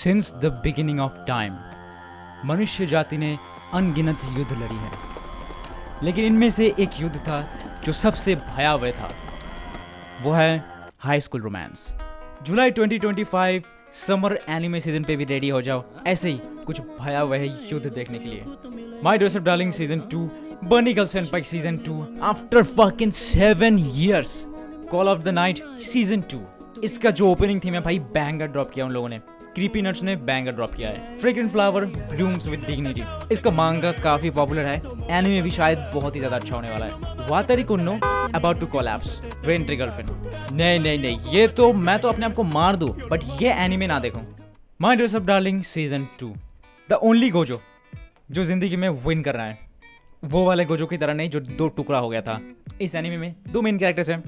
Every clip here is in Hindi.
Since the beginning of time मनुष्य जाति ने अनगिनत युद्ध लड़ी है, लेकिन इनमें से एक युद्ध था जो सबसे भयावह था। वो है हाई स्कूल रोमांस। जुलाई 2025 समर एनिमे सीजन पे भी रेडी हो जाओ ऐसे ही कुछ भयावह युद्ध देखने के लिए। My dress up darling season 2, bunny girl सेनपाई season 2, after fucking 7 years, call of the night season 2। इसका जो ओपनिंग थीम है भाई, बैंगर ड्रॉप किया उन लोगों ने। क्रीपी नट्स ने बैंगर ड्रॉप किया है। Fragrant flower blooms with dignity. इसका मांगा काफी पॉपुलर है, एनिमे भी शायद बहुत ही ज्यादा अच्छा होने वाला है। वातारी Kunno about to collapse, रेंट्री girlfriend. नहीं, ये तो मैं तो अपने आप को मार दूं, बट ये एनिमे ना देखूं। My dress up darling season 2, the only Gojo जो जिंदगी में विन कर रहा है, वो वाले गोजो की तरह नहीं जो 2 टुकड़ा हो गया था। इस एनिमे में 2 मेन कैरेक्टर्स हैं,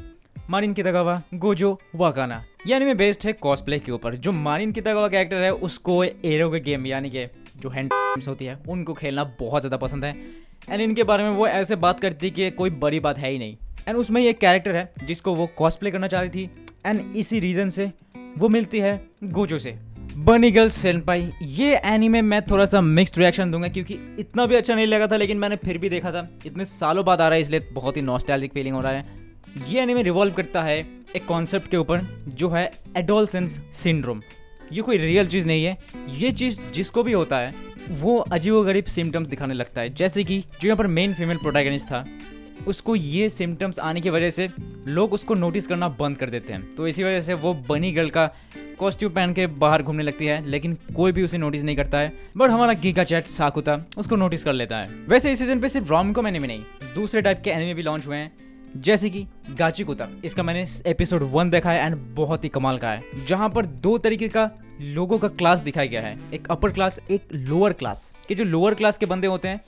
मारिन कितागावा, गोजो वाकाना। ये एनिमे बेस्ड है कॉस्प्ले के ऊपर। जो मारिन कितागावा कैरेक्टर है उसको एरो के गेम यानी कि जो हैंड होती है उनको खेलना बहुत ज़्यादा पसंद है। एंड इनके बारे में वो ऐसे बात करती कि कोई बड़ी बात है ही नहीं। एंड उसमें एक कैरेक्टर है जिसको वो कॉस्प्ले करना चाहती थी, एंड इसी रीज़न से वो मिलती है गोजो से। बर्नी गर्ल सेनपाई, ये एनीमे मैं थोड़ा सा मिक्स्ड रिएक्शन दूंगा क्योंकि इतना भी अच्छा नहीं लगा था, लेकिन मैंने फिर भी देखा था। इतने सालों बाद आ रहा है इसलिए बहुत ही नॉस्टैल्जिक फीलिंग हो रहा है। ये एनीमे रिवॉल्व करता है एक कॉन्सेप्ट के ऊपर जो है एडोलसेंस सिंड्रोम। ये कोई रियल चीज़ नहीं है। ये चीज़ जिसको भी होता है वो अजीबोगरीब सिम्टम्स दिखाने लगता है। जैसे कि जो यहाँ पर मेन फीमेल प्रोटैगनिस्ट था, उसको ये सिम्टम्स आने की वजह से लोग उसको नोटिस करना बंद कर देते हैं। तो इसी वजह से वो बनी गर्ल का कॉस्ट्यूम पहन के बाहर घूमने लगती है, लेकिन कोई भी उसे नोटिस नहीं करता है। बट हमारा गीगा चैट साकुता उसको नोटिस कर लेता है। वैसे इस सीजन पे सिर्फ रोम-कॉम एनिमे नहीं, दूसरे टाइप के एनिमे भी लॉन्च हुए हैं, जैसे कि गाचिकुता। इसका मैंने एपिसोड 1 देखा है एंड बहुत ही कमाल का है, जहां पर 2 तरीके का लोगों का क्लास दिखाया गया है, एक अपर क्लास, एक लोअर क्लास। कि जो लोअर क्लास के बंदे होते हैं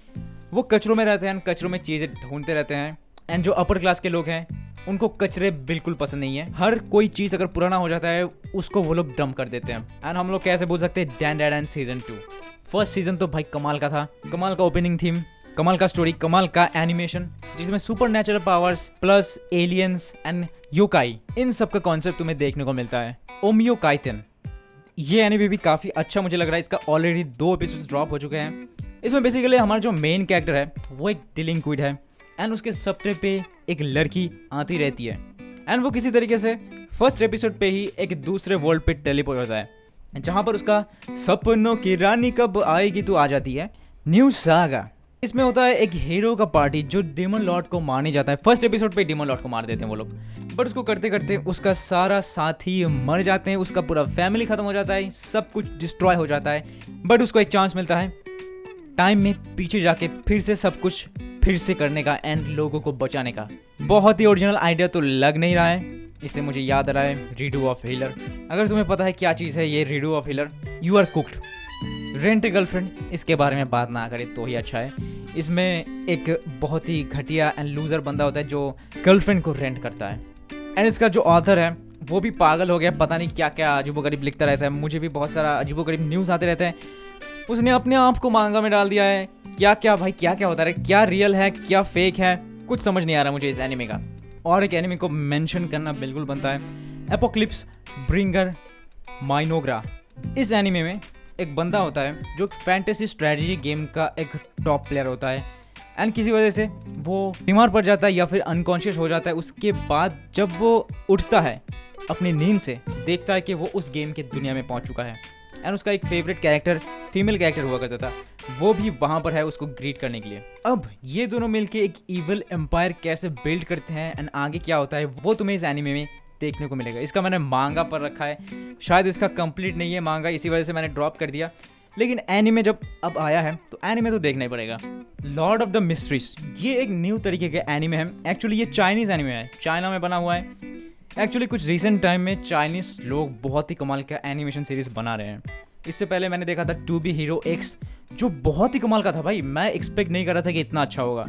वो कचरों में रहते हैं, कचरों में चीजें ढूंढते रहते हैं। एंड जो अपर क्लास के लोग हैं उनको कचरे बिल्कुल पसंद नहीं है। हर कोई चीज अगर पुराना हो जाता है उसको वो लोग डंप कर देते हैं। एंड हम लोग कैसे बोल सकते हैं Dan dad and season 2। First season तो भाई कमाल का था, कमाल का ओपनिंग थीम, कमाल का स्टोरी, कमाल का एनिमेशन, जिसमें super natural powers plus aliens and yokai, इन सब का कॉन्सेप्ट तुम्हें देखने को मिलता है। ओमियो काइटन, ये एनिमे भी काफी अच्छा मुझे लग रहा है। इसका ऑलरेडी 2 एपिसोड्स ड्रॉप हो चुके हैं। इसमें बेसिकली हमारा जो मेन कैरेक्टर है वो एक डिलिंक्विड है, एंड उसके सपने पे एक लड़की आती रहती है। एंड वो किसी तरीके से फर्स्ट एपिसोड पे ही एक दूसरे वर्ल्ड पे टेलीपोर्ट होता है, जहाँ पर उसका सपनों की रानी कब आएगी तो आ जाती है न्यू सागा। इसमें होता है एक हीरो का पार्टी जो डेमन लॉर्ड को मारने जाता है। फर्स्ट एपिसोड पे डेमन लॉर्ड को मार देते हैं वो लोग, बट उसको करते करते उसका सारा साथी मर जाते हैं, उसका पूरा फैमिली खत्म हो जाता है, सब कुछ डिस्ट्रॉय हो जाता है। बट उसको एक चांस मिलता है टाइम में पीछे जाके फिर से सब कुछ फिर से करने का एंड लोगों को बचाने का। बहुत ही ओरिजिनल आइडिया तो लग नहीं रहा है। इससे मुझे याद आ रहा है रीडू ऑफ हीलर। अगर तुम्हें पता है क्या चीज़ है ये redo of healer, you are cooked. Rent a girlfriend, इसके बारे में बात ना करें तो ही अच्छा है। इसमें एक बहुत ही घटिया एंड लूजर बंदा होता है जो गर्लफ्रेंड को रेंट करता है। एंड इसका जो ऑथर है वो भी पागल हो गया, पता नहीं क्या क्या अजीबोगरीब लिखता रहता है। मुझे भी बहुत सारा अजीबोगरीब न्यूज़ आते रहते हैं। उसने अपने आप को मांगा में डाल दिया है। क्या क्या भाई, क्या क्या होता है, क्या रियल है क्या फेक है, कुछ समझ नहीं आ रहा मुझे इस एनिमे का। और एक एनिमे को मेंशन करना बिल्कुल बनता है, एपोक्लिप्स ब्रिंगर माइनोग्रा। इस एनिमे में एक बंदा होता है जो फैंटेसी स्ट्रेटजी गेम का एक टॉप प्लेयर होता है, एंड किसी वजह से वो बीमार पड़ जाता है या फिर अनकॉन्शियस हो जाता है। उसके बाद जब वो उठता है अपनी नींद से, देखता है कि वो उस गेम की दुनिया में पहुंच चुका है। एंड उसका एक फेवरेट कैरेक्टर फीमेल कैरेक्टर हुआ करता था, वो भी वहां पर है उसको ग्रीट करने के लिए। अब ये दोनों मिलके एक इविल एम्पायर कैसे बिल्ड करते हैं एंड आगे क्या होता है वो तुम्हें इस एनिमे में देखने को मिलेगा। इसका मैंने मांगा पर रखा है, शायद इसका कंप्लीट नहीं है मांगा, इसी वजह से मैंने ड्रॉप कर दिया। लेकिन एनिमे जब अब आया है तो एनिमे तो देखना ही पड़ेगा। लॉर्ड ऑफ द मिस्ट्रीज, ये एक न्यू तरीके का एनिमे है। एक्चुअली ये चाइनीज एनिमे है, चाइना में बना हुआ है। एक्चुअली कुछ रिसेंट टाइम में चाइनीज लोग बहुत ही कमाल का एनिमेशन सीरीज बना रहे हैं। इससे पहले मैंने देखा था टू बी हीरो एक्स, जो बहुत ही कमाल का था भाई। मैं एक्सपेक्ट नहीं कर रहा था कि इतना अच्छा होगा।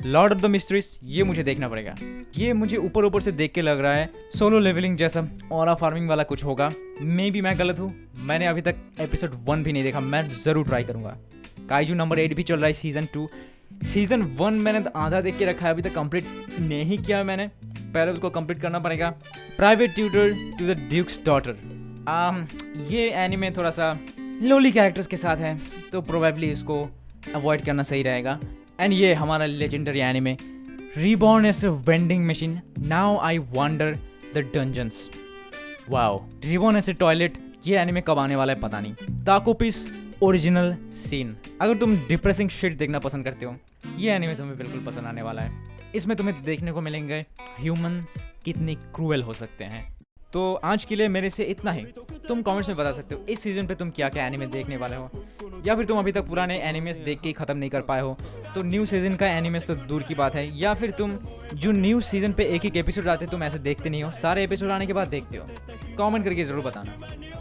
लॉर्ड ऑफ द मिस्ट्रीज, ये मुझे देखना पड़ेगा। ये मुझे ऊपर ऊपर से देख के लग रहा है सोलो लेवलिंग जैसा ऑरा फार्मिंग वाला कुछ होगा। मे बी मैं गलत हूँ, मैंने अभी तक एपिसोड 1 भी नहीं देखा, मैं ज़रूर ट्राई करूँगा। काइजू नंबर 8 भी चल रहा है सीजन 2। सीजन 1 मैंने आधा देख के रखा है, अभी तक कंप्लीट नहीं किया मैंने, पहले उसको कंप्लीट करना पड़ेगा। Private tutor to the duke's daughter, ये एनिमे थोड़ा सा लोली कैरेक्टर्स के साथ है, तो प्रोबेबली इसको अवॉइड करना सही रहेगा। एंड ये हमारा legendary anime reborn as a vending machine, now I wander the dungeons. Wow, reborn as a toilet, ये एनिमे कब आने वाला है पता नहीं। ताकोपिस ओरिजिनल सीन, अगर तुम डिप्रेसिंग शिट देखना पसंद करते हो, ये एनिमे तुम्हें बिल्कुल पसंद आने वाला है। इसमें तुम्हें देखने को मिलेंगे ह्यूमंस कितने क्रूएल हो सकते हैं। तो आज के लिए मेरे से इतना ही। तुम कमेंट्स में बता सकते हो इस सीज़न पे तुम क्या क्या एनिमे देखने वाले हो, या फिर तुम अभी तक पुराने एनिमेस देख के ही ख़त्म नहीं कर पाए हो, तो न्यू सीज़न का एनिमेस तो दूर की बात है, या फिर तुम जो न्यू सीज़न पे एक एपिसोड आते तुम ऐसे देखते नहीं हो, सारे एपिसोड आने के बाद देखते हो। कमेंट करके ज़रूर बताना।